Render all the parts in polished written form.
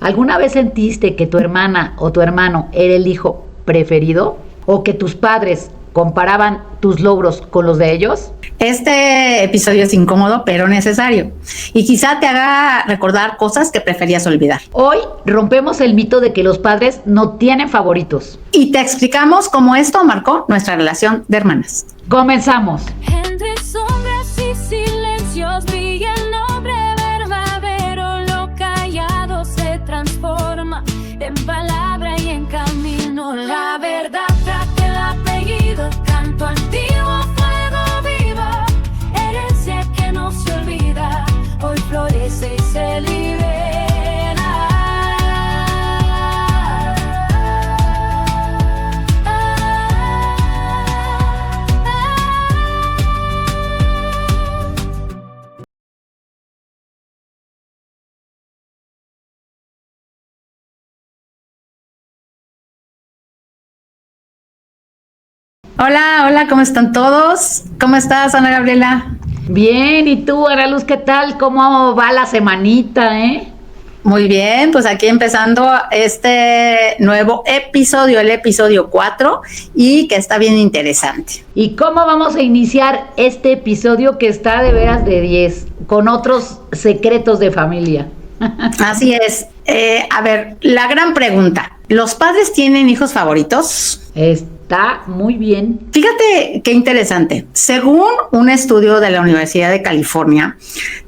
¿Alguna vez sentiste que tu hermana o tu hermano era el hijo preferido? ¿O que tus padres comparaban tus logros con los de ellos? Este episodio es incómodo, pero necesario. Y quizá te haga recordar cosas que preferías olvidar. Hoy rompemos el mito de que los padres no tienen favoritos. Y te explicamos cómo esto marcó nuestra relación de hermanas. ¡Comenzamos! Entre sombras y silencios brilla el nombre verdadero. Lo callado se transforma en palabra y en camino. La verdad trae el apellido, canto antiguo, fuego vivo. Herencia que no se olvida, hoy florece y se libera. Hola, hola, ¿cómo están todos? ¿Cómo estás, Ana Gabriela? Bien, ¿y tú, Ana Luz, qué tal? ¿Cómo va la semanita, Muy bien, pues aquí empezando este nuevo episodio, el episodio 4, y que está bien interesante. ¿Y cómo vamos a iniciar este episodio que está de veras de 10, con otros secretos de familia? Así es. A ver, la gran pregunta, ¿los padres tienen hijos favoritos? Está muy bien. Fíjate qué interesante. Según un estudio de la Universidad de California,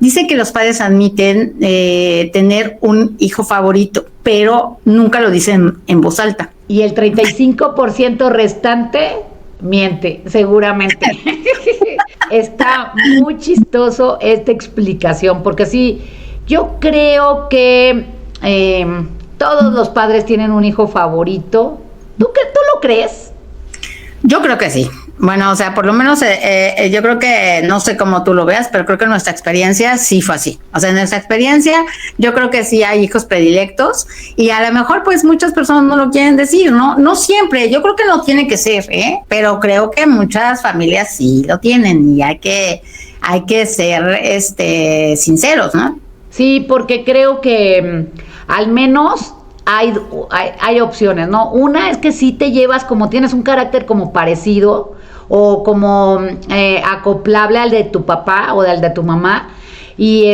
dice que los padres admiten tener un hijo favorito, pero nunca lo dicen en voz alta. Y el 35% restante miente, seguramente. Está muy chistoso esta explicación, porque sí, yo creo que todos los padres tienen un hijo favorito. ¿Tú lo crees? Yo creo que sí. Bueno, o sea, por lo menos yo creo que, no sé cómo tú lo veas, pero creo que en nuestra experiencia sí fue así. O sea, en nuestra experiencia yo creo que sí hay hijos predilectos y a lo mejor pues muchas personas no lo quieren decir, ¿no? No siempre, yo creo que no tiene que ser, pero creo que muchas familias sí lo tienen y hay que ser sinceros, ¿no? Sí, porque creo que al menos hay opciones, ¿no? Una es que sí te llevas, como tienes un carácter como parecido o como acoplable al de tu papá o al de tu mamá, y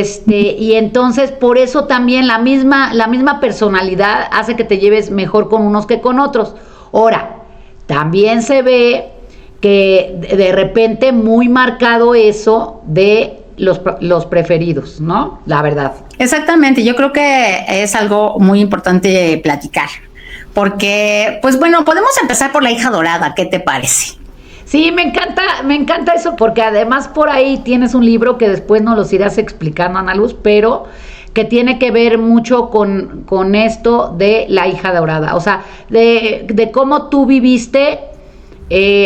entonces por eso también la misma personalidad hace que te lleves mejor con unos que con otros. Ahora, también se ve que de repente muy marcado eso de los preferidos, ¿no? La verdad. Exactamente, yo creo que es algo muy importante platicar, porque, pues bueno, podemos empezar por la hija dorada, ¿qué te parece? Sí, me encanta eso, porque además por ahí tienes un libro que después nos los irás explicando, Ana Luz, pero que tiene que ver mucho con esto de la hija dorada, o sea, de cómo tú viviste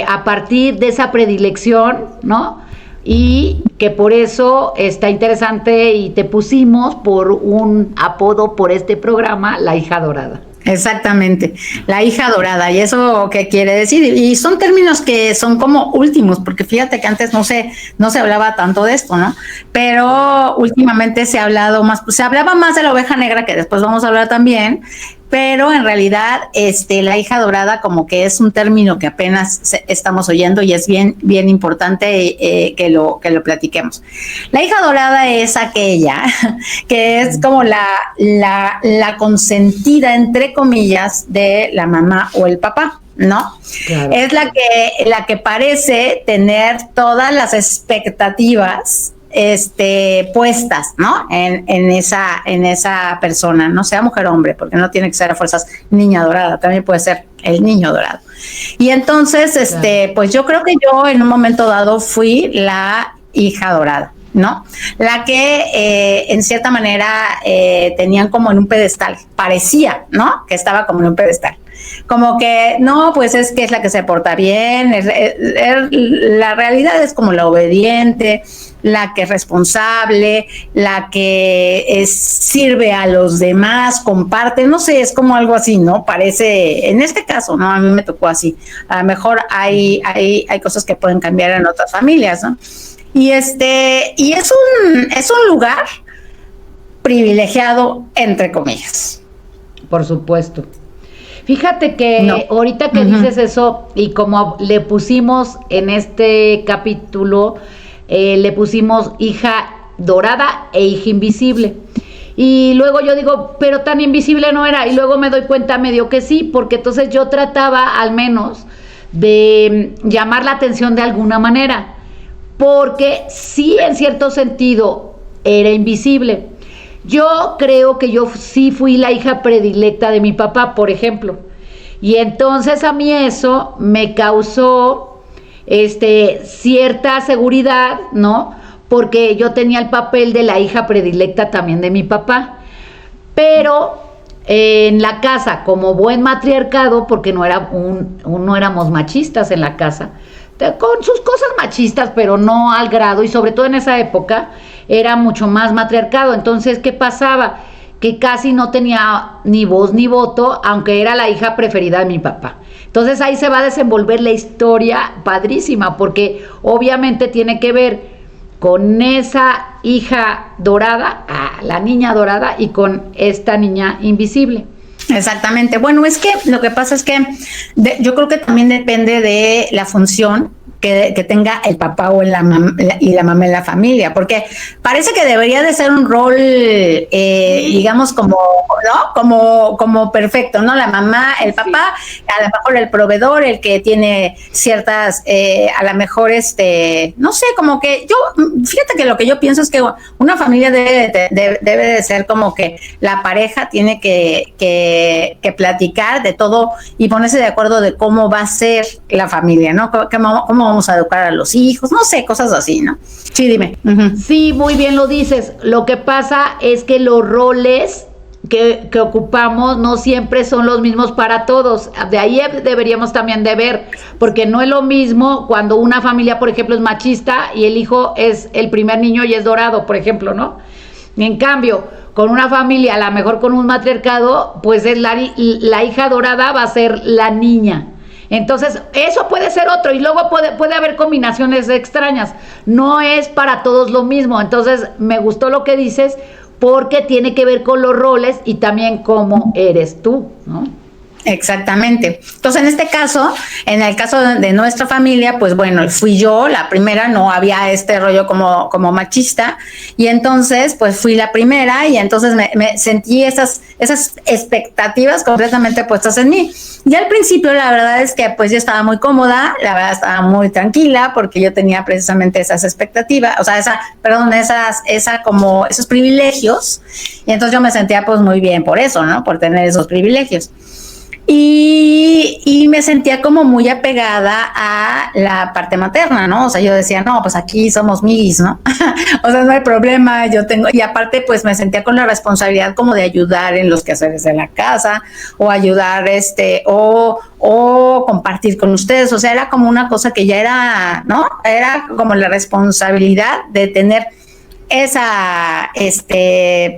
a partir de esa predilección, ¿no? Y que por eso está interesante y te pusimos por un apodo por este programa, la hija dorada. Exactamente, la hija dorada. ¿Y eso qué quiere decir? Y son términos que son como últimos, porque fíjate que antes no se hablaba tanto de esto, ¿no? Pero últimamente se hablaba más de la oveja negra, que después vamos a hablar también, pero en realidad la hija dorada como que es un término que apenas estamos oyendo y es bien importante que lo platiquemos. La hija dorada es aquella que es como la consentida, entre comillas, de la mamá o el papá, ¿no? Claro. Es la que parece tener todas las expectativas puestas, ¿no? En esa persona, no sea mujer o hombre, porque no tiene que ser a fuerzas niña dorada, también puede ser el niño dorado. Y entonces, claro, pues yo creo que yo en un momento dado fui la hija dorada, ¿no? La que en cierta manera tenían como en un pedestal, parecía, ¿no? Que estaba como en un pedestal. Como que, no, pues es que es la que se porta bien, la realidad es como la obediente, la que es responsable, la que sirve a los demás, comparte, no sé, es como algo así, ¿no? Parece, en este caso, ¿no? A mí me tocó así. A lo mejor hay cosas que pueden cambiar en otras familias, ¿no? Y es un lugar privilegiado, entre comillas, Por supuesto. Fíjate que No. ahorita que dices eso, y como le pusimos en este capítulo, le pusimos hija dorada e hija invisible. Y luego yo digo, pero tan invisible no era. Y luego me doy cuenta medio que sí, porque entonces yo trataba al menos de llamar la atención de alguna manera. Porque sí, en cierto sentido, era invisible. Yo creo que yo sí fui la hija predilecta de mi papá, por ejemplo. Y entonces a mí eso me causó cierta seguridad, ¿no? Porque yo tenía el papel de la hija predilecta también de mi papá. Pero en la casa, como buen matriarcado, porque no éramos machistas en la casa, con sus cosas machistas, pero no al grado, y sobre todo en esa época era mucho más matriarcado. Entonces, ¿qué pasaba? Que casi no tenía ni voz ni voto, aunque era la hija preferida de mi papá. Entonces ahí se va a desenvolver la historia padrísima, porque obviamente tiene que ver con esa hija dorada, la niña dorada, y con esta niña invisible. Exactamente. Bueno, es que lo que pasa es que yo creo que también depende de la función que tenga el papá o la mamá en la familia, porque parece que debería de ser un rol, digamos, como, ¿no? Como perfecto, ¿no? La mamá, el papá, a lo mejor el proveedor, el que tiene ciertas, a lo mejor, no sé, como que fíjate que lo que yo pienso es que una familia debe de ser como que la pareja tiene que platicar de todo y ponerse de acuerdo de cómo va a ser la familia, ¿no? Cómo vamos a educar a los hijos, no sé, cosas así, ¿no? Sí, dime. Uh-huh. Sí, muy bien lo dices. Lo que pasa es que los roles que ocupamos no siempre son los mismos para todos. De ahí deberíamos también de ver, porque no es lo mismo cuando una familia, por ejemplo, es machista y el hijo es el primer niño y es dorado, por ejemplo, ¿no? En cambio, con una familia, a lo mejor con un matriarcado, pues es la hija dorada va a ser la niña. Entonces, eso puede ser otro, y luego puede haber combinaciones extrañas. No es para todos lo mismo. Entonces, me gustó lo que dices, porque tiene que ver con los roles y también cómo eres tú, ¿no? Exactamente. Entonces, en el caso de nuestra familia, pues bueno, fui yo la primera, no había este rollo como machista, y entonces pues fui la primera, y entonces me sentí esas expectativas completamente puestas en mí. Y al principio la verdad es que pues yo estaba muy cómoda, la verdad estaba muy tranquila, porque yo tenía precisamente esas expectativas, o sea, esos privilegios, y entonces yo me sentía pues muy bien por eso, ¿no? Por tener esos privilegios. Y me sentía como muy apegada a la parte materna, ¿no? O sea, yo decía, no, pues aquí somos miguis, ¿no? O sea, no hay problema, y aparte pues me sentía con la responsabilidad como de ayudar en los quehaceres de la casa, o ayudar, o compartir con ustedes. O sea, era como una cosa que ya era, ¿no? Era como la responsabilidad de tener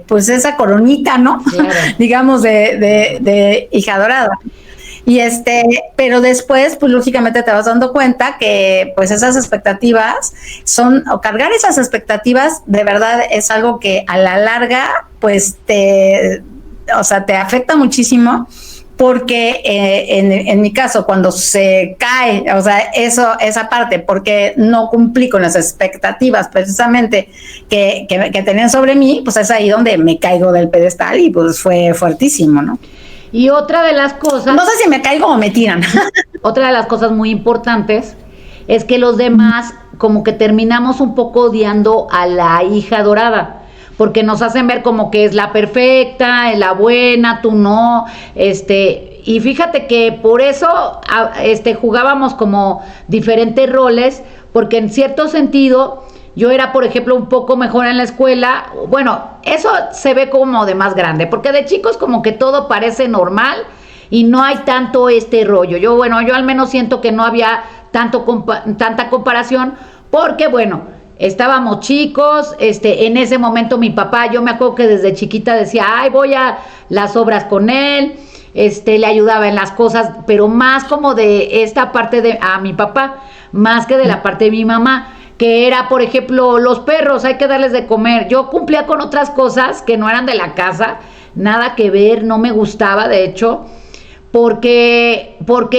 pues esa coronita, ¿no? Claro. Digamos de hija dorada. Y pero después, pues lógicamente te vas dando cuenta que pues esas expectativas cargar esas expectativas de verdad es algo que a la larga pues te afecta muchísimo. Porque en mi caso, cuando se cae, o sea, esa parte, porque no cumplí con las expectativas precisamente que tenían sobre mí, pues es ahí donde me caigo del pedestal, y pues fue fuertísimo, ¿no? Y otra de las cosas... No sé si me caigo o me tiran. Otra de las cosas muy importantes es que los demás como que terminamos un poco odiando a la hija dorada, porque nos hacen ver como que es la perfecta, es la buena, tú no, y fíjate que por eso jugábamos como diferentes roles, porque en cierto sentido yo era, por ejemplo, un poco mejor en la escuela. Bueno, eso se ve como de más grande, porque de chicos como que todo parece normal y no hay tanto rollo. Yo al menos siento que no había tanta comparación, porque bueno, estábamos chicos, en ese momento mi papá, yo me acuerdo que desde chiquita decía, ay, voy a las obras con él, le ayudaba en las cosas, pero más como de esta parte a mi papá, más que de la parte de mi mamá, que era, por ejemplo, los perros, hay que darles de comer. Yo cumplía con otras cosas que no eran de la casa, nada que ver, no me gustaba, de hecho, porque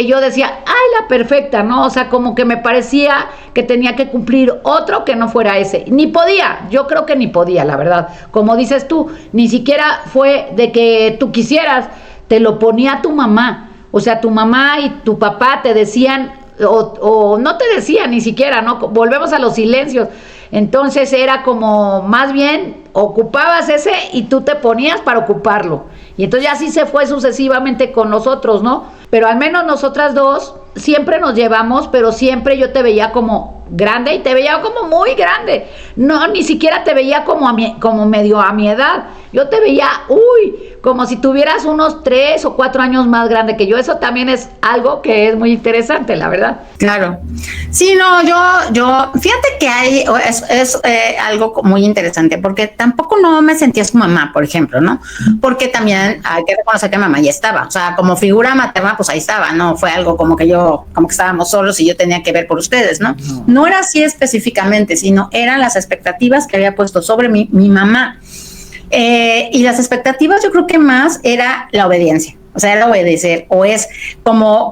yo decía, ay, la perfecta, ¿no? O sea, como que me parecía que tenía que cumplir otro que no fuera ese. Ni podía, yo creo que ni podía, la verdad. Como dices tú, ni siquiera fue de que tú quisieras, te lo ponía tu mamá. O sea, tu mamá y tu papá te decían, o no te decían ni siquiera, ¿no? Volvemos a los silencios. Entonces era como, más bien, ocupabas ese y tú te ponías para ocuparlo. Y entonces ya así se fue sucesivamente con nosotros, ¿no? Pero al menos nosotras dos siempre nos llevamos, pero siempre yo te veía como grande y te veía como muy grande. No, ni siquiera te veía como medio a mi edad. Yo te veía, como si tuvieras unos 3 o 4 años más grande que yo. Eso también es algo que es muy interesante, la verdad. Claro. Sí, no, yo, fíjate que es algo muy interesante, porque tampoco no me sentía su mamá, por ejemplo, ¿no? Porque también hay que reconocer que mamá ya estaba, o sea, como figura materna, pues ahí estaba, ¿no? Fue algo como que estábamos solos y yo tenía que ver por ustedes, ¿no? No era así específicamente, sino eran las expectativas que había puesto sobre mi mamá. Y las expectativas yo creo que más era la obediencia, o sea, era obedecer, o es como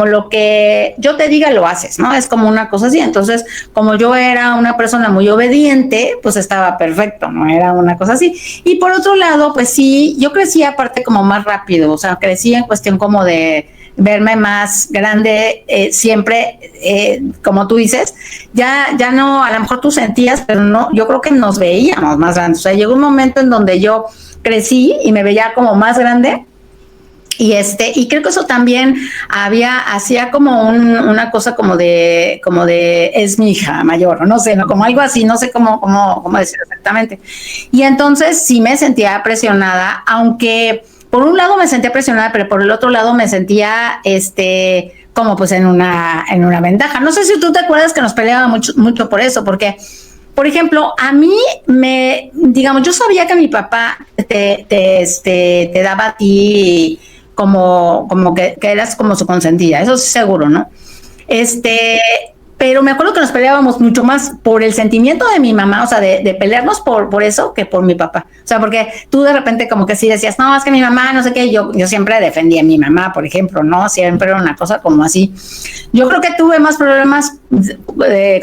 lo que yo te diga lo haces, ¿no? Es como una cosa así. Entonces, como yo era una persona muy obediente, pues estaba perfecto, ¿no? Era una cosa así. Y por otro lado, pues sí, yo crecí aparte como más rápido, o sea, crecí en cuestión como de verme más grande, siempre, como tú dices, ya no, a lo mejor tú sentías, pero no, yo creo que nos veíamos más grandes. O sea, llegó un momento en donde yo crecí y me veía como más grande, y creo que eso también hacía como una cosa como de es mi hija mayor, no sé, ¿no? Como algo así, no sé cómo decirlo exactamente. Y entonces sí me sentía presionada, aunque por un lado me sentía presionada, pero por el otro lado me sentía como pues en una ventaja. No sé si tú te acuerdas que nos peleábamos mucho por eso, porque por ejemplo, a mí digamos, yo sabía que mi papá te daba a ti como que eras como su consentida, eso sí seguro, ¿no? Pero me acuerdo que nos peleábamos mucho más por el sentimiento de mi mamá, o sea, de pelearnos por eso que por mi papá. O sea, porque tú de repente como que sí decías, no, es que mi mamá, no sé qué, yo siempre defendía a mi mamá, por ejemplo, ¿no? Siempre era una cosa como así. Yo creo que tuve más problemas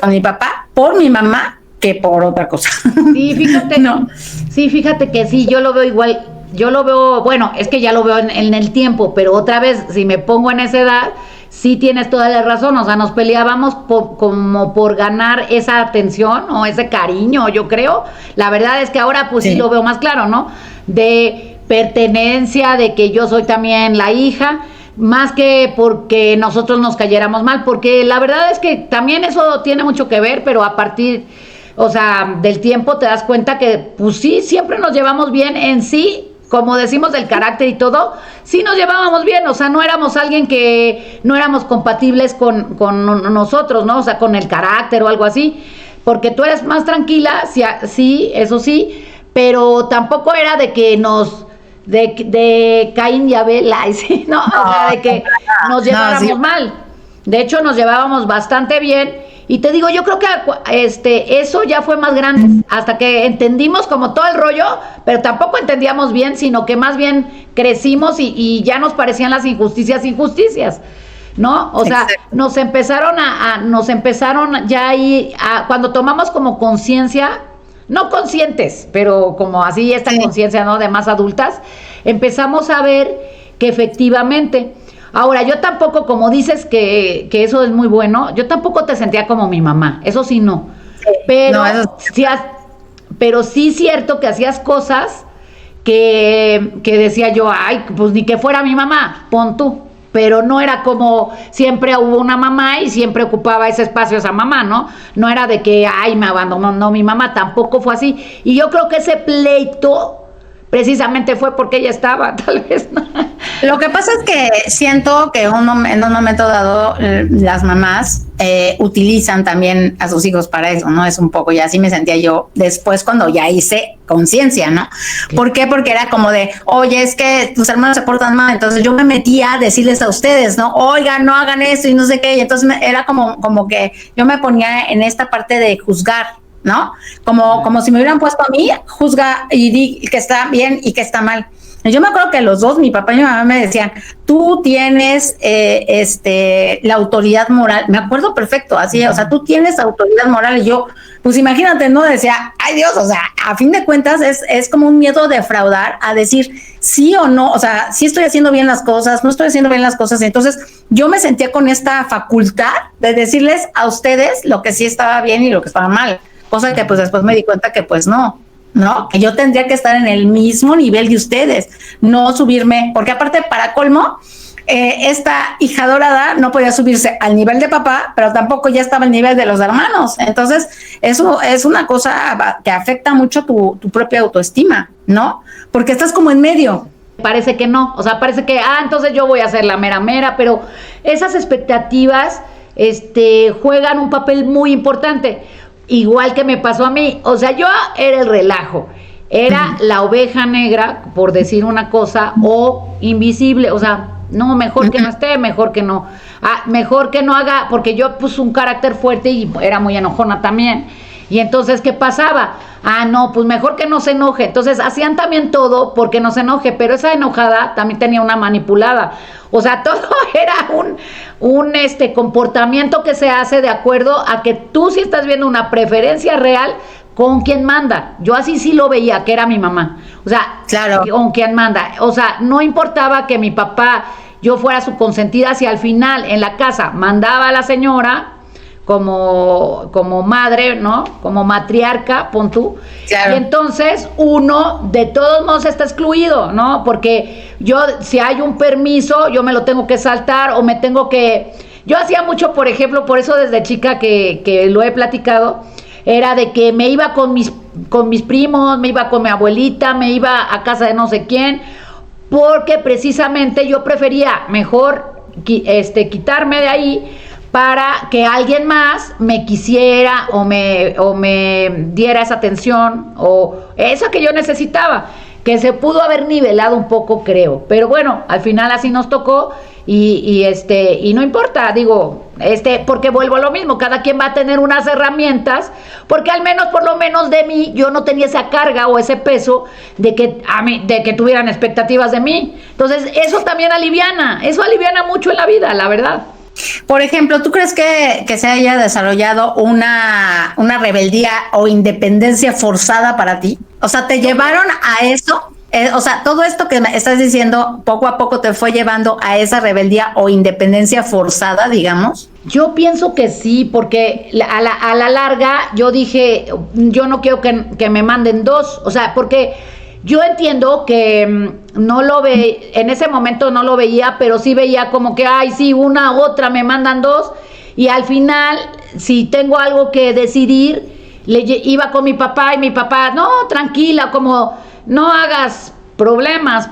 con mi papá por mi mamá que por otra cosa. Sí, fíjate, no. Sí, fíjate que sí, yo lo veo igual. Yo lo veo, bueno, es que ya lo veo en el tiempo, pero otra vez, si me pongo en esa edad, sí tienes toda la razón, o sea, nos peleábamos como por ganar esa atención o ese cariño, yo creo. La verdad es que ahora pues sí lo veo más claro, ¿no? De pertenencia, de que yo soy también la hija, más que porque nosotros nos cayéramos mal, porque la verdad es que también eso tiene mucho que ver, pero a partir, o sea, del tiempo te das cuenta que pues sí, siempre nos llevamos bien en sí. Como decimos del carácter y todo, sí nos llevábamos bien, o sea, no éramos alguien que no éramos compatibles con nosotros, ¿no? O sea, con el carácter o algo así, porque tú eres más tranquila, sí, eso sí, pero tampoco era de que de Caín y Abel, ¿sí? ¿No? O sea, de que nos lleváramos mal. De hecho, nos llevábamos bastante bien. Y te digo, yo creo que eso ya fue más grande, hasta que entendimos como todo el rollo, pero tampoco entendíamos bien, sino que más bien crecimos y ya nos parecían las injusticias, ¿no? O sea, nos empezaron ya ahí, cuando tomamos como conciencia, no conscientes, pero como así esta conciencia, ¿no? De más adultas, empezamos a ver que efectivamente... Ahora, yo tampoco, como dices que eso es muy bueno, yo tampoco te sentía como mi mamá, eso sí no. Pero, pero sí es cierto que hacías cosas que decía yo, ay, pues ni que fuera mi mamá, pon tú. Pero no era como siempre hubo una mamá y siempre ocupaba ese espacio esa mamá, ¿no? No era de que, ay, me abandonó, no, mi mamá tampoco fue así. Y yo creo que ese pleito precisamente fue porque ella estaba, tal vez, ¿no? Lo que pasa es que siento que en un momento dado las mamás utilizan también a sus hijos para eso, ¿no? Es un poco, y así me sentía yo después cuando ya hice conciencia, ¿no? ¿Por qué? Porque era como de, oye, es que tus hermanos se portan mal, entonces yo me metía a decirles a ustedes, ¿no? Oigan, no hagan esto y no sé qué, y entonces era como que yo me ponía en esta parte de juzgar, ¿no? Como si me hubieran puesto a mí, juzga y di que está bien y que está mal. Yo me acuerdo que los dos, mi papá y mi mamá, me decían, tú tienes la autoridad moral. Me acuerdo perfecto, así, o sea, tú tienes autoridad moral. Y yo, pues imagínate, ¿no? Decía, ay Dios, o sea, a fin de cuentas es como un miedo de defraudar, a decir sí o no, o sea, sí estoy haciendo bien las cosas, no estoy haciendo bien las cosas. Entonces yo me sentía con esta facultad de decirles a ustedes lo que sí estaba bien y lo que estaba mal, cosa que pues después me di cuenta que pues no, que yo tendría que estar en el mismo nivel de ustedes, no subirme, porque aparte, para colmo, esta hija dorada no podía subirse al nivel de papá, pero tampoco ya estaba al nivel de los hermanos. Entonces, eso es una cosa que afecta mucho tu propia autoestima, ¿no? Porque estás como en medio. Parece que no, o sea, parece que, entonces yo voy a ser la mera mera, pero esas expectativas juegan un papel muy importante. Igual que me pasó a mí, o sea, yo era el relajo, era la oveja negra, por decir una cosa, o invisible, o sea, no, mejor que no esté, mejor que no haga, porque yo puse un carácter fuerte y era muy enojona también, y entonces, ¿qué pasaba? No, pues mejor que no se enoje. Entonces hacían también todo porque no se enoje, pero esa enojada también tenía una manipulada. O sea, todo era un comportamiento que se hace de acuerdo a que tú sí estás viendo una preferencia real con quien manda. Yo así sí lo veía, que era mi mamá. O sea, claro, con quien manda. O sea, no importaba que mi papá, yo fuera su consentida, si al final en la casa mandaba a la señora como madre, ¿no? Como matriarca, pon tú. Claro. Y entonces uno de todos modos está excluido, ¿no? Porque yo, si hay un permiso, yo me lo tengo que saltar o me tengo que... Yo hacía mucho, por ejemplo, por eso desde chica que lo he platicado, era de que me iba con mis primos, me iba con mi abuelita, me iba a casa de no sé quién, porque precisamente yo prefería mejor quitarme de ahí para que alguien más me quisiera o me diera esa atención o esa que yo necesitaba, que se pudo haber nivelado un poco, creo, pero bueno, al final así nos tocó y no importa, digo, porque vuelvo a lo mismo, cada quien va a tener unas herramientas, porque al menos, por lo menos de mí, yo no tenía esa carga o ese peso de que tuvieran expectativas de mí. Entonces, eso también aliviana mucho en la vida, la verdad. Por ejemplo, ¿tú crees que se haya desarrollado una rebeldía o independencia forzada para ti? O sea, ¿te llevaron a eso? O sea, todo esto que me estás diciendo poco a poco te fue llevando a esa rebeldía o independencia forzada, digamos. Yo pienso que sí, porque a la larga yo dije, yo no quiero que me manden dos, o sea, porque yo entiendo que no lo ve, en ese momento no lo veía, pero sí veía como que, sí, una, otra, me mandan dos, y al final, si tengo algo que decidir, iba con mi papá, y mi papá, no, tranquila, como, no hagas problemas,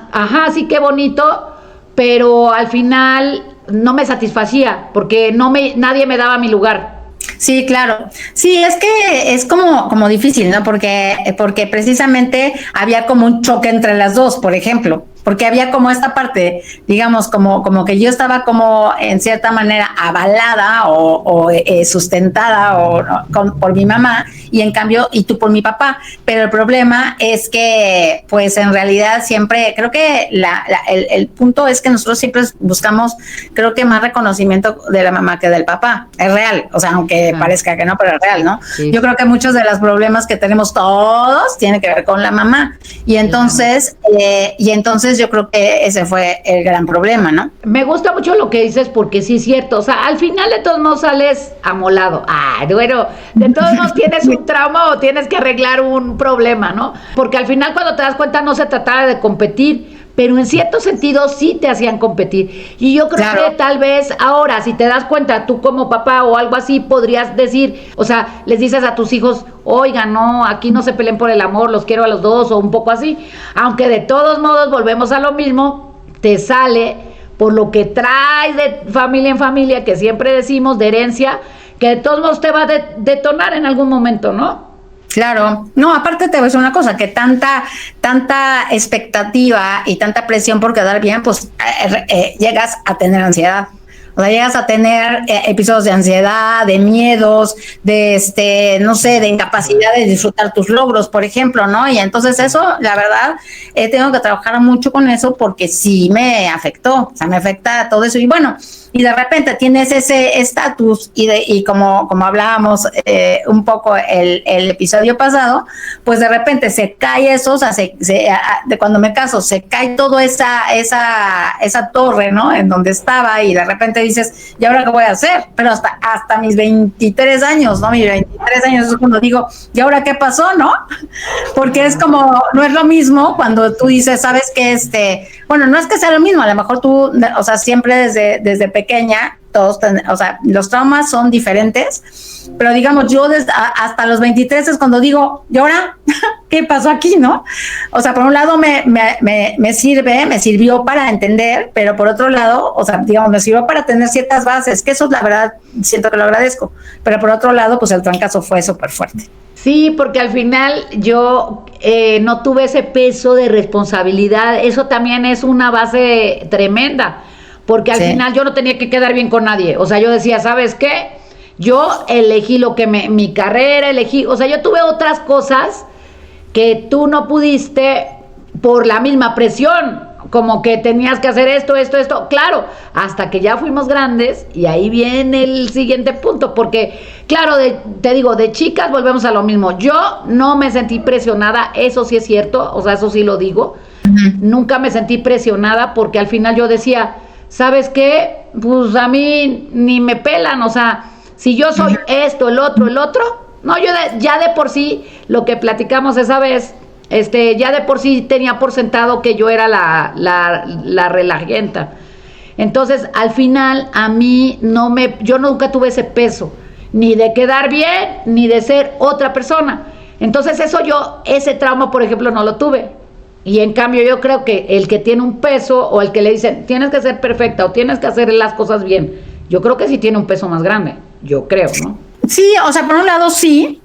sí, qué bonito, pero al final no me satisfacía, porque nadie me daba mi lugar. Sí, claro. Sí, es que es como difícil, ¿no? Porque precisamente había como un choque entre las dos, por ejemplo, porque había como esta parte, digamos, como que yo estaba como en cierta manera avalada o sustentada por mi mamá y en cambio, y tú por mi papá. Pero el problema es que, pues en realidad siempre, creo que el punto es que nosotros siempre buscamos, creo que más reconocimiento de la mamá que del papá. Es real, o sea, aunque parezca que no, pero es real, ¿no? Sí. Yo creo que muchos de los problemas que tenemos todos tienen que ver con la mamá. Y entonces, yo creo que ese fue el gran problema, ¿no? Me gusta mucho lo que dices porque sí es cierto. O sea, al final de todos modos sales amolado. Bueno, de todos modos tienes un trauma o tienes que arreglar un problema, ¿no? Porque al final cuando te das cuenta no se trataba de competir, pero en cierto sentido sí te hacían competir. Y yo creo que tal vez ahora, si te das cuenta, tú como papá o algo así, podrías decir, o sea, les dices a tus hijos, oigan, no, aquí no se peleen por el amor, los quiero a los dos, o un poco así. Aunque de todos modos volvemos a lo mismo, te sale por lo que traes de familia en familia, que siempre decimos, de herencia, que de todos modos te va a detonar en algún momento, ¿no? Claro, no, aparte te voy a decir una cosa, que tanta expectativa y tanta presión por quedar bien, pues llegas a tener ansiedad. O sea, llegas a tener episodios de ansiedad, de miedos, de no sé, de incapacidad de disfrutar tus logros, por ejemplo, ¿no? Y entonces eso, la verdad, tengo que trabajar mucho con eso porque sí me afectó, o sea, me afecta todo eso. Y bueno, y de repente tienes ese estatus y como hablábamos un poco el episodio pasado, pues de repente se cae eso, o sea, de cuando me caso, se cae todo esa torre, ¿no? En donde estaba y de repente dices, ¿y ahora qué voy a hacer? Pero hasta mis 23 años, ¿no? Mis 23 años es cuando digo, ¿y ahora qué pasó, no? Porque es como, no es lo mismo cuando tú dices, ¿sabes qué? Bueno, no es que sea lo mismo, a lo mejor tú, o sea, siempre desde pequeña, todos, o sea, los traumas son diferentes, pero digamos, yo hasta los 23 es cuando digo, ¿y ahora qué pasó aquí, no? O sea, por un lado me sirvió para entender, pero por otro lado, o sea, digamos, me sirvió para tener ciertas bases, que eso la verdad siento que lo agradezco, pero por otro lado, pues el trancazo fue súper fuerte. Sí, porque al final yo no tuve ese peso de responsabilidad, eso también es una base tremenda, porque al final yo no tenía que quedar bien con nadie, o sea, yo decía, ¿sabes qué? Yo elegí mi carrera, o sea, yo tuve otras cosas que tú no pudiste por la misma presión, como que tenías que hacer esto, claro, hasta que ya fuimos grandes y ahí viene el siguiente punto, porque claro, te digo, de chicas volvemos a lo mismo, yo no me sentí presionada, eso sí es cierto, o sea, eso sí lo digo, nunca me sentí presionada porque al final yo decía, ¿sabes qué? Pues a mí ni me pelan, o sea, si yo soy esto, el otro, no, yo ya de por sí, lo que platicamos esa vez, ya de por sí tenía por sentado que yo era la relajenta. Entonces, al final, a mí yo nunca tuve ese peso, ni de quedar bien, ni de ser otra persona. Entonces, ese trauma, por ejemplo, no lo tuve. Y en cambio, yo creo que el que tiene un peso, o el que le dicen, tienes que ser perfecta, o tienes que hacer las cosas bien, yo creo que sí tiene un peso más grande, yo creo, ¿no? Sí, o sea, por un lado sí,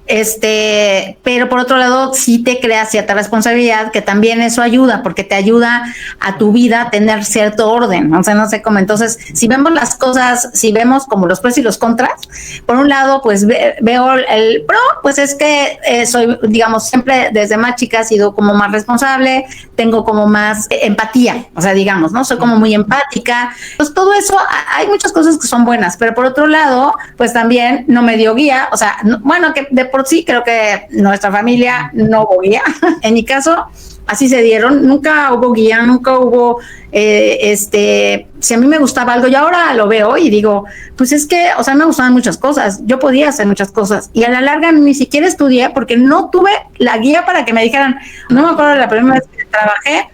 pero por otro lado sí te crea cierta responsabilidad, que también eso ayuda, porque te ayuda a tu vida a tener cierto orden, o sea, no sé cómo. Entonces, si vemos las cosas, si vemos como los pros y los contras, por un lado, pues veo el pro, pues es que soy, digamos, siempre desde más chica he sido como más responsable, tengo como más empatía, o sea, digamos, ¿no? Soy como muy empática, pues todo eso, hay muchas cosas que son buenas, pero por otro lado, pues también no me dio guía, o sea, bueno, que de por sí creo que nuestra familia no hubo guía. En mi caso, así se dieron, nunca hubo guía, nunca hubo, si a mí me gustaba algo, y ahora lo veo y digo, pues es que, o sea, me gustaban muchas cosas, yo podía hacer muchas cosas, y a la larga ni siquiera estudié porque no tuve la guía para que me dijeran, no me acuerdo de la primera vez que trabajé,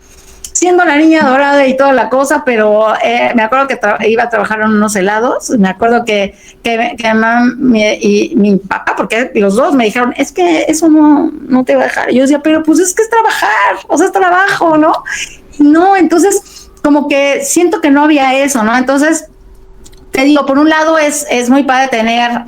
siendo la niña dorada y toda la cosa, pero me acuerdo que iba a trabajar en unos helados, me acuerdo que mamá y mi papá, porque los dos me dijeron, es que eso no te va a dejar. Y yo decía, pero pues es que es trabajar, o sea, es trabajo, ¿no? Y no, entonces como que siento que no había eso, ¿no? Entonces, te digo, por un lado es muy padre tener,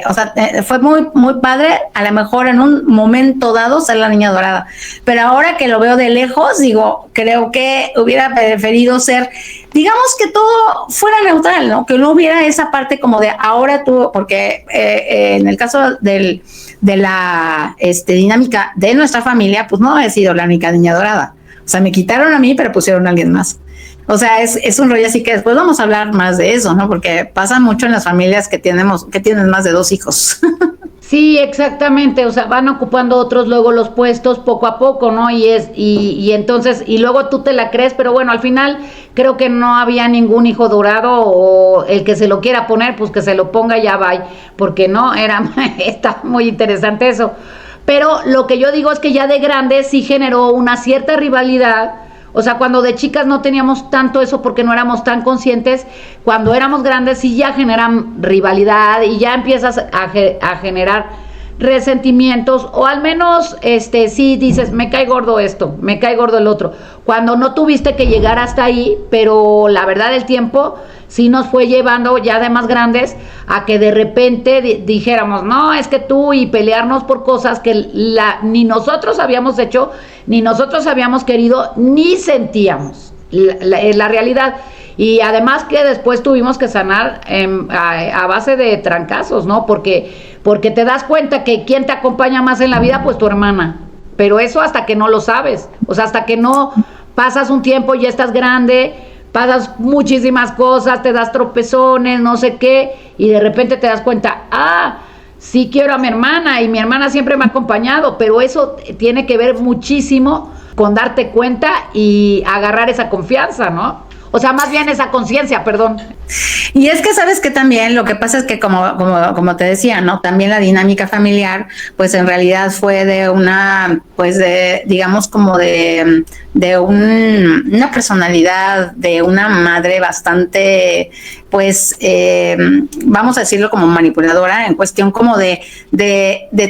o sea, fue muy, muy padre, a lo mejor en un momento dado ser la niña dorada, pero ahora que lo veo de lejos, digo, creo que hubiera preferido ser, digamos que todo fuera neutral, ¿no? Que no hubiera esa parte como de ahora tú, porque en el caso de la dinámica de nuestra familia, pues no he sido la única niña dorada, o sea, me quitaron a mí, pero pusieron a alguien más. O sea, es un rollo, así que después vamos a hablar más de eso, ¿no? Porque pasa mucho en las familias que tienen más de 2 hijos. Sí, exactamente, o sea, van ocupando otros luego los puestos poco a poco, ¿no? Y entonces, y luego tú te la crees, pero bueno, al final creo que no había ningún hijo dorado, o el que se lo quiera poner, pues que se lo ponga y ya va, porque no, está muy interesante eso. Pero lo que yo digo es que ya de grande sí generó una cierta rivalidad. O sea, cuando de chicas no teníamos tanto eso porque no éramos tan conscientes, cuando éramos grandes sí ya generan rivalidad y ya empiezas a generar resentimientos, o al menos sí dices, me cae gordo esto, me cae gordo el otro, cuando no tuviste que llegar hasta ahí, pero la verdad el tiempo sí nos fue llevando ya de más grandes a que de repente dijéramos, no, es que tú, y pelearnos por cosas que ni nosotros habíamos hecho, ni nosotros habíamos querido, ni sentíamos. la realidad. Y además que después tuvimos que sanar a base de trancazos, ¿no? Porque te das cuenta que quién te acompaña más en la vida, pues tu hermana. Pero eso hasta que no lo sabes. O sea, hasta que no pasas un tiempo, ya estás grande, pasas muchísimas cosas, te das tropezones, no sé qué, y de repente te das cuenta, sí quiero a mi hermana, y mi hermana siempre me ha acompañado, pero eso tiene que ver muchísimo con darte cuenta y agarrar esa confianza, ¿no? O sea, más bien esa conciencia, perdón. Y es que sabes que también lo que pasa es que como te decía, ¿no? También la dinámica familiar, pues en realidad fue de una, pues de, digamos como de una personalidad de una madre bastante, pues, vamos a decirlo como manipuladora, en cuestión como de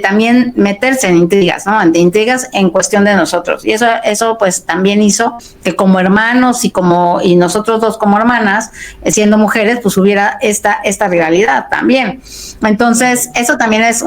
también meterse en intrigas, ¿no? En intrigas en cuestión de nosotros. Y eso pues también hizo que como hermanos y nosotros dos como hermanas, siendo mujeres, pues hubiera esta rivalidad también. Entonces, eso también es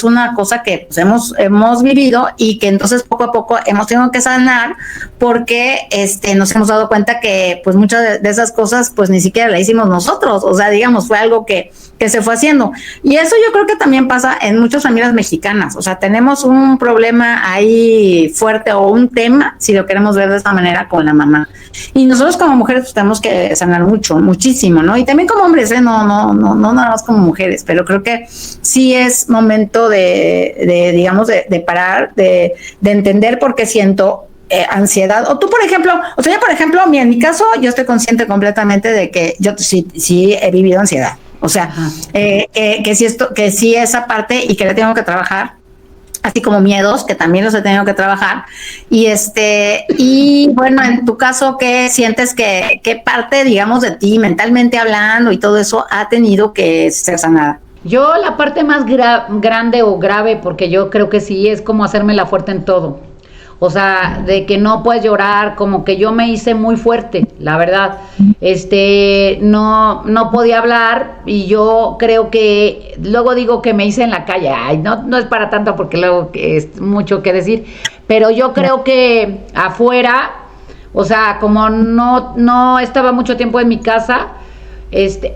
una cosa que pues, hemos vivido y que entonces poco a poco hemos tenido que sanar, porque nos hemos dado cuenta que pues muchas de esas cosas pues ni siquiera la hicimos nosotros, o sea, digamos, fue algo que se fue haciendo. Y eso yo creo que también pasa en muchas familias mexicanas, o sea, tenemos un problema ahí fuerte o un tema, si lo queremos ver de esta manera, con la mamá. Y nosotros como mujeres pues tenemos que sanar muchísimo, ¿no? Y también como hombres, no nada más como mujeres, pero creo que sí es momento digamos, de parar, de entender por qué siento ansiedad. O tú, por ejemplo, en mi caso, yo estoy consciente completamente de que yo sí he vivido ansiedad. O sea, que sí esa parte y que la tengo que trabajar, así como miedos, que también los he tenido que trabajar. Y bueno, en tu caso, ¿qué sientes qué parte, digamos, de ti, mentalmente hablando y todo eso, ha tenido que ser sanada? Yo la parte más grande o grave, porque yo creo que sí, es como hacerme la fuerte en todo. O sea, de que no puedes llorar, como que yo me hice muy fuerte, la verdad. No podía hablar, y yo creo que, luego digo que me hice en la calle. Ay, no es para tanto, porque luego es mucho que decir. Pero yo creo que afuera, o sea, como no estaba mucho tiempo en mi casa,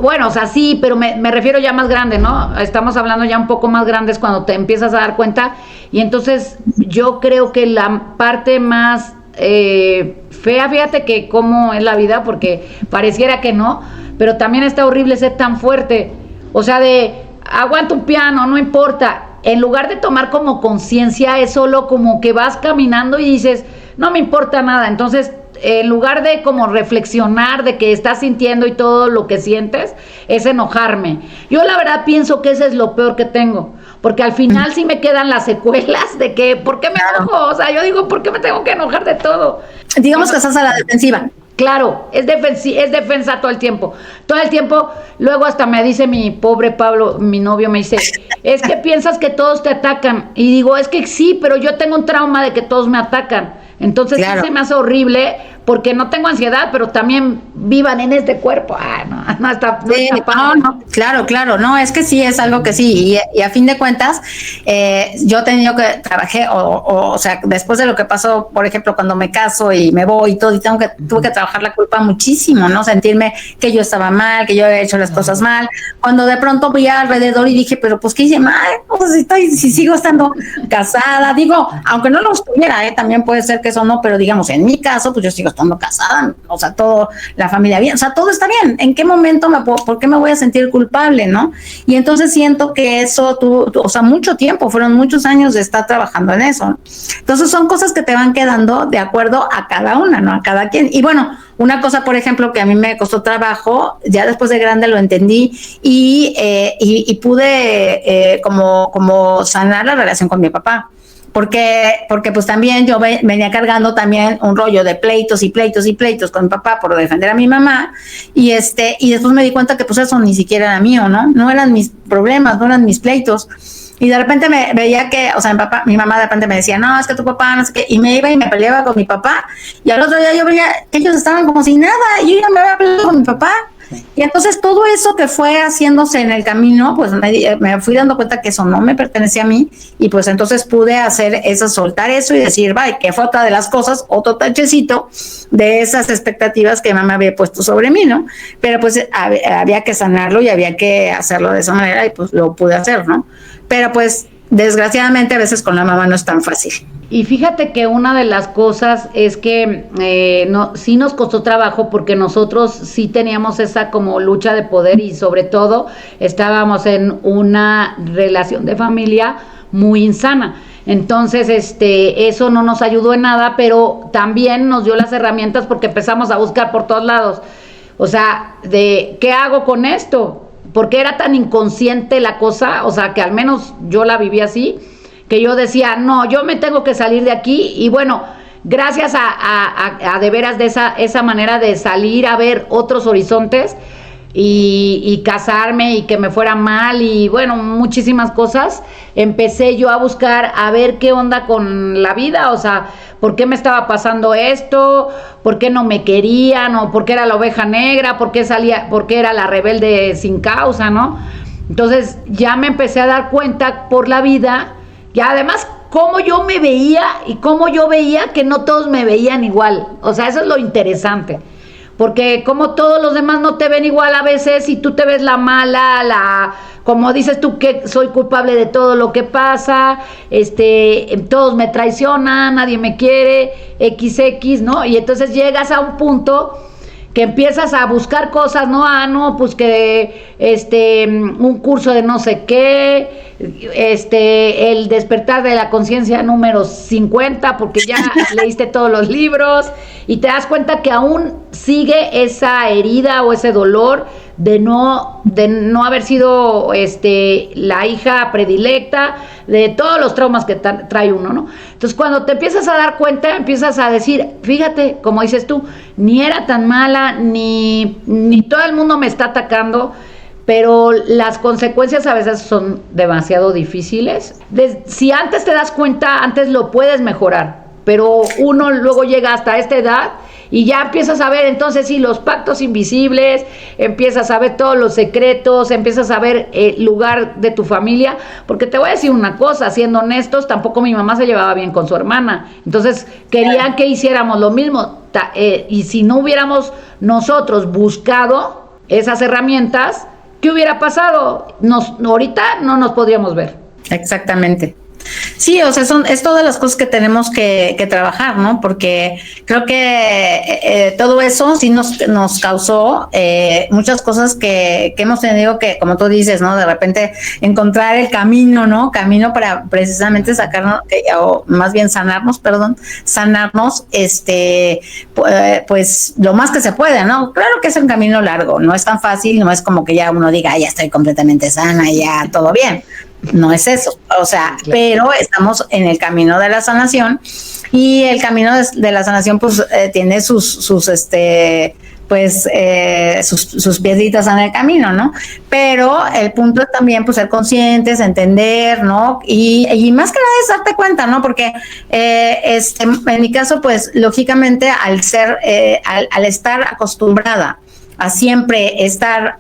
bueno, o sea, sí, pero me refiero ya más grande, ¿no? Estamos hablando ya un poco más grandes cuando te empiezas a dar cuenta. Y entonces yo creo que la parte más fea, fíjate que cómo es la vida, porque pareciera que no, pero también está horrible ser tan fuerte. O sea, de aguanta un piano, no importa. En lugar de tomar como conciencia, es solo como que vas caminando y dices, no me importa nada. Entonces, en lugar de como reflexionar de que estás sintiendo y todo lo que sientes, es enojarme. Yo la verdad pienso que ese es lo peor que tengo, porque al final sí me quedan las secuelas de que, ¿por qué me enojo? O sea, yo digo, ¿por qué me tengo que enojar de todo? Digamos que estás a la defensiva. Claro, es defensa todo el tiempo. Todo el tiempo, luego hasta me dice mi pobre Pablo, mi novio, me dice, es que piensas que todos te atacan. Y digo, es que sí, pero yo tengo un trauma de que todos me atacan. Entonces claro, sí se me hace horrible, porque no tengo ansiedad, pero también vivan en este cuerpo. Claro, no, es que sí, es algo que sí, y a fin de cuentas, yo he tenido que trabajar, o sea, después de lo que pasó, por ejemplo, cuando me caso y me voy y todo, y tuve que trabajar la culpa muchísimo, ¿no? Sentirme que yo estaba mal, que yo había hecho las cosas mal, cuando de pronto vi alrededor y dije, pero pues, ¿qué hice mal? O sea, si sigo estando casada, digo, aunque no lo estuviera, también puede ser que eso no, pero digamos, en mi caso, pues yo sigo estando casada, o sea, todo, la familia bien, o sea, todo está bien. ¿En qué momento por qué me voy a sentir culpable, no? Y entonces siento que eso o sea, mucho tiempo, fueron muchos años de estar trabajando en eso. Entonces son cosas que te van quedando de acuerdo a cada una, ¿no? A cada quien. Y bueno, una cosa, por ejemplo, que a mí me costó trabajo, ya después de grande lo entendí y pude como sanar la relación con mi papá. Porque pues también yo venía cargando también un rollo de pleitos con mi papá por defender a mi mamá, y después me di cuenta que pues eso ni siquiera era mío, no eran mis problemas, no eran mis pleitos. Y de repente me veía que, o sea, mi mamá de repente me decía, no, es que tu papá, no sé qué, y me iba y me peleaba con mi papá, y al otro día yo veía que ellos estaban como si nada, y yo ya me había peleado con mi papá. Y entonces todo eso que fue haciéndose en el camino, pues me fui dando cuenta que eso no me pertenecía a mí, y pues entonces pude hacer eso, soltar eso y decir, vaya, que fue otra de las cosas, otro tachecito de esas expectativas que mamá había puesto sobre mí, ¿no? Pero pues había que sanarlo y había que hacerlo de esa manera, y pues lo pude hacer, ¿no? Pero pues desgraciadamente a veces con la mamá no es tan fácil. Y fíjate que una de las cosas es que sí nos costó trabajo, porque nosotros sí teníamos esa como lucha de poder, y sobre todo estábamos en una relación de familia muy insana. Entonces, eso no nos ayudó en nada, pero también nos dio las herramientas, porque empezamos a buscar por todos lados. O sea, de ¿qué hago con esto? Porque era tan inconsciente la cosa, o sea, que al menos yo la viví así, que yo decía, no, yo me tengo que salir de aquí. Y bueno, gracias a de veras de esa manera de salir a ver otros horizontes, y casarme y que me fuera mal, y bueno, muchísimas cosas, empecé yo a buscar a ver qué onda con la vida, o sea, por qué me estaba pasando esto, por qué no me querían, o por qué era la oveja negra, por qué era la rebelde sin causa, ¿no? Entonces ya me empecé a dar cuenta por la vida, y además cómo yo me veía y cómo yo veía que no todos me veían igual. O sea, eso es lo interesante, porque como todos los demás no te ven igual a veces, y tú te ves la mala, como dices tú, que soy culpable de todo lo que pasa, todos me traicionan, nadie me quiere, XX, ¿no? Y entonces llegas a un punto que empiezas a buscar cosas, ¿no? No, pues que un curso de no sé qué, el despertar de la conciencia número 50, porque ya leíste todos los libros, y te das cuenta que aún sigue esa herida o ese dolor de no haber sido la hija predilecta, de todos los traumas que trae uno, ¿no? Entonces, cuando te empiezas a dar cuenta, empiezas a decir, fíjate, como dices tú, ni era tan mala, ni todo el mundo me está atacando, pero las consecuencias a veces son demasiado difíciles. Si antes te das cuenta, antes lo puedes mejorar, pero uno luego llega hasta esta edad y ya empiezas a ver, entonces sí, los pactos invisibles, empiezas a ver todos los secretos, empiezas a ver el lugar de tu familia, porque te voy a decir una cosa, siendo honestos, tampoco mi mamá se llevaba bien con su hermana, entonces querían que hiciéramos lo mismo, y si no hubiéramos nosotros buscado esas herramientas, ¿qué hubiera pasado? Ahorita no nos podríamos ver. Exactamente. Sí, o sea, es todas las cosas que tenemos que trabajar, ¿no? Porque creo que todo eso sí nos causó muchas cosas que hemos tenido que, como tú dices, ¿no? De repente encontrar el camino, ¿no? Camino para precisamente sacarnos, o más bien sanarnos, pues lo más que se puede, ¿no? Claro que es un camino largo, no es tan fácil, no es como que ya uno diga, ya estoy completamente sana, ya todo bien. No es eso, o sea, claro. Pero estamos en el camino de la sanación, y el camino de la sanación pues tiene sus piedritas en el camino, ¿no? Pero el punto es también pues ser conscientes, entender, ¿no? Y más que nada es darte cuenta, ¿no? Porque en mi caso pues lógicamente al estar acostumbrada a siempre estar,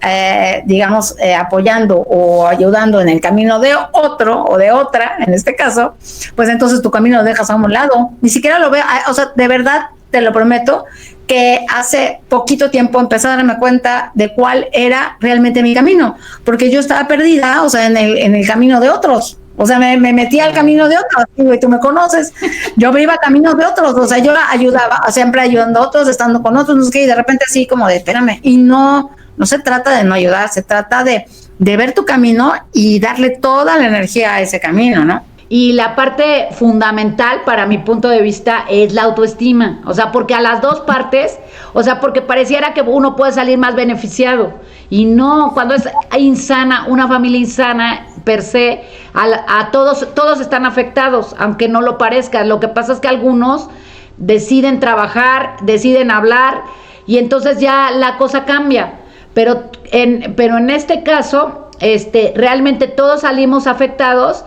apoyando o ayudando en el camino de otro o de otra, en este caso, pues entonces tu camino lo dejas a un lado. Ni siquiera lo veo, o sea, de verdad, te lo prometo, que hace poquito tiempo empecé a darme cuenta de cuál era realmente mi camino, porque yo estaba perdida, o sea, en el camino de otros. O sea, me metí al camino de otros, y tú me conoces, yo me iba a caminos de otros, o sea, yo ayudaba, siempre ayudando a otros, estando con otros, no sé qué, y de repente así como de, espérame, y no se trata de no ayudar, se trata de ver tu camino y darle toda la energía a ese camino, ¿no? Y la parte fundamental para mi punto de vista es la autoestima, o sea, porque a las dos partes, o sea, porque pareciera que uno puede salir más beneficiado, y no, cuando es insana, una familia insana per se, a todos están afectados, aunque no lo parezca. Lo que pasa es que algunos deciden trabajar, deciden hablar, y entonces ya la cosa cambia, pero en este caso, realmente todos salimos afectados.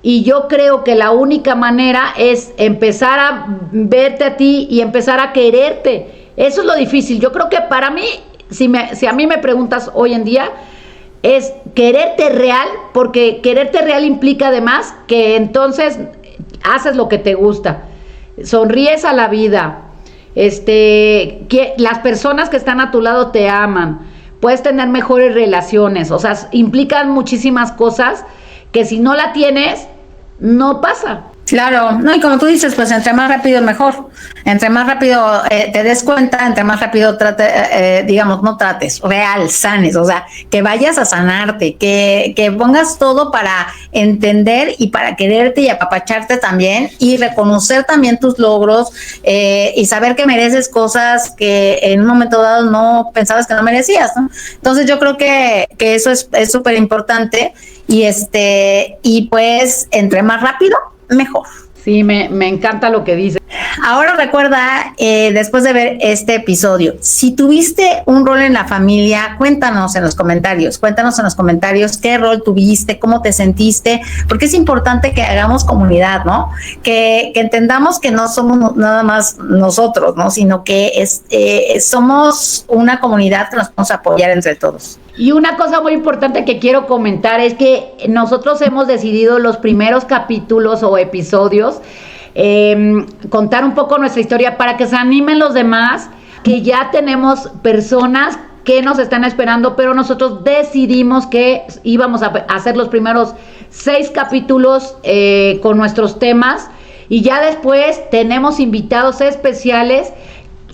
Y yo creo que la única manera es empezar a verte a ti y empezar a quererte. Eso es lo difícil. Yo creo que para mí si a mí me preguntas hoy en día, es quererte real, porque quererte real implica además que entonces haces lo que te gusta, sonríes a la vida, que las personas que están a tu lado te aman, puedes tener mejores relaciones, o sea, implican muchísimas cosas que si no la tienes, no pasa. Claro, no, y como tú dices, pues entre más rápido mejor, entre más rápido te des cuenta, entre más rápido sanes, o sea, que vayas a sanarte, que pongas todo para entender y para quererte y apapacharte también y reconocer también tus logros y saber que mereces cosas que en un momento dado no pensabas que no merecías, ¿no? Entonces yo creo que eso es súper importante y pues entre más rápido, mejor. Sí, me encanta lo que dice. Ahora recuerda, después de ver este episodio, si tuviste un rol en la familia, cuéntanos en los comentarios qué rol tuviste, cómo te sentiste, porque es importante que hagamos comunidad, ¿no? Que entendamos que no somos nada más nosotros, ¿no? Sino que somos una comunidad que nos vamos a apoyar entre todos. Y una cosa muy importante que quiero comentar es que nosotros hemos decidido los primeros capítulos o episodios contar un poco nuestra historia para que se animen los demás, que ya tenemos personas que nos están esperando, pero nosotros decidimos que íbamos a hacer los primeros 6 capítulos con nuestros temas y ya después tenemos invitados especiales.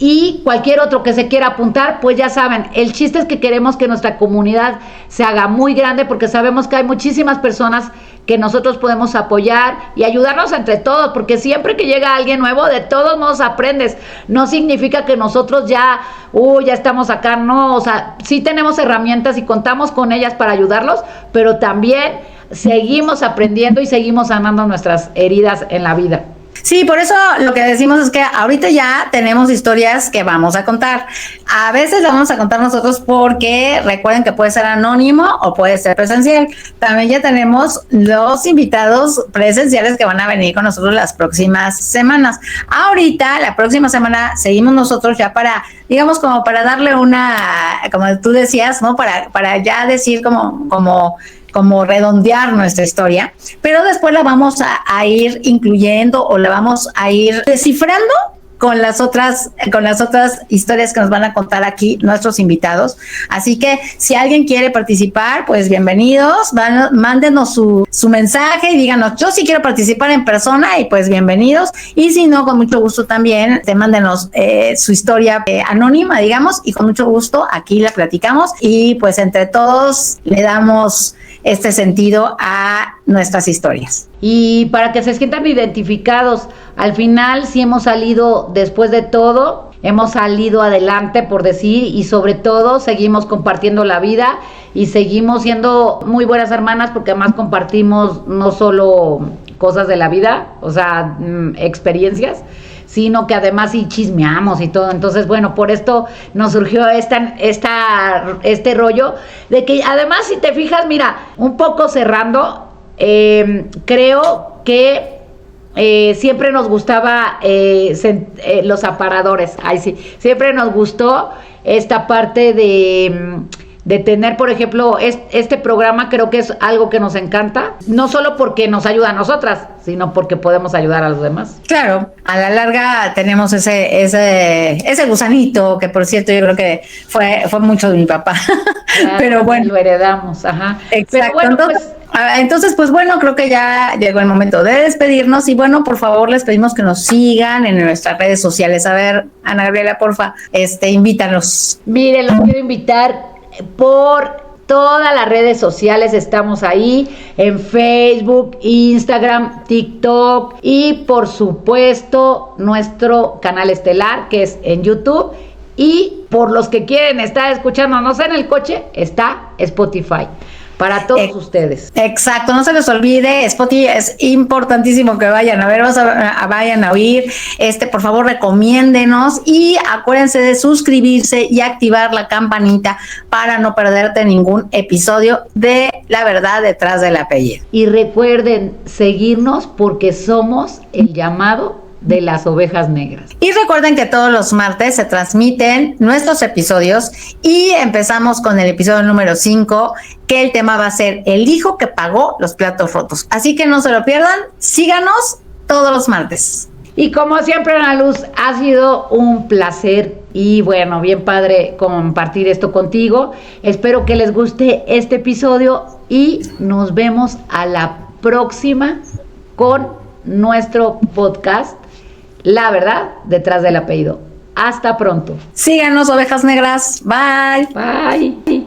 Y cualquier otro que se quiera apuntar, pues ya saben, el chiste es que queremos que nuestra comunidad se haga muy grande porque sabemos que hay muchísimas personas que nosotros podemos apoyar y ayudarnos entre todos, porque siempre que llega alguien nuevo, de todos modos aprendes. No significa que nosotros ya estamos acá, no, o sea, sí tenemos herramientas y contamos con ellas para ayudarlos, pero también seguimos aprendiendo y seguimos sanando nuestras heridas en la vida. Sí, por eso lo que decimos es que ahorita ya tenemos historias que vamos a contar. A veces las vamos a contar nosotros porque recuerden que puede ser anónimo o puede ser presencial. También ya tenemos los invitados presenciales que van a venir con nosotros las próximas semanas. Ahorita, la próxima semana, seguimos nosotros ya para, digamos, como para darle como tú decías, ¿no? Para ya decir como redondear nuestra historia, pero después la vamos a ir incluyendo o la vamos a ir descifrando con las otras historias que nos van a contar aquí nuestros invitados. Así que si alguien quiere participar, pues bienvenidos, mándenos su mensaje y díganos, yo sí quiero participar en persona y pues bienvenidos, y si no, con mucho gusto también, mándenos su historia anónima, digamos, y con mucho gusto aquí la platicamos y pues entre todos le damos este sentido a nuestras historias. Y para que se sientan identificados, al final sí hemos salido, después de todo, hemos salido adelante, por decir, y sobre todo seguimos compartiendo la vida y seguimos siendo muy buenas hermanas porque además compartimos no solo cosas de la vida, o sea, experiencias, sino que además sí chismeamos y todo. Entonces, bueno, por esto nos surgió este rollo de que además, si te fijas, mira, un poco cerrando, creo que siempre nos gustaba los aparadores. Ay, sí, siempre nos gustó esta parte de tener, por ejemplo, este programa. Creo que es algo que nos encanta, no solo porque nos ayuda a nosotras, sino porque podemos ayudar a los demás. Claro, a la larga tenemos ese gusanito, que por cierto yo creo que fue mucho de mi papá. Claro, pero bueno, lo heredamos, ajá. Exacto. Pero bueno, entonces, pues bueno, creo que ya llegó el momento de despedirnos y bueno, por favor les pedimos que nos sigan en nuestras redes sociales. A ver, Ana Gabriela, porfa, invítanos. Mire, los quiero invitar por todas las redes sociales, estamos ahí en Facebook, Instagram, TikTok y por supuesto nuestro canal estelar que es en YouTube, y por los que quieren estar escuchándonos en el coche está Spotify. Para todos ustedes. Exacto, no se les olvide, Spotify es importantísimo que vayan a ver, vayan a oír, por favor recomiéndenos y acuérdense de suscribirse y activar la campanita para no perderte ningún episodio de La Verdad Detrás del Apellido. Y recuerden seguirnos porque somos el llamado de las ovejas negras. Y recuerden que todos los martes se transmiten nuestros episodios y empezamos con el episodio número 5, que el tema va a ser el hijo que pagó los platos rotos. Así que no se lo pierdan, síganos todos los martes. Y como siempre, Ana Luz, ha sido un placer y bueno, bien padre compartir esto contigo. Espero que les guste este episodio y nos vemos a la próxima con nuestro podcast La Verdad Detrás del Apellido. Hasta pronto. Síganos, ovejas negras. Bye. Bye.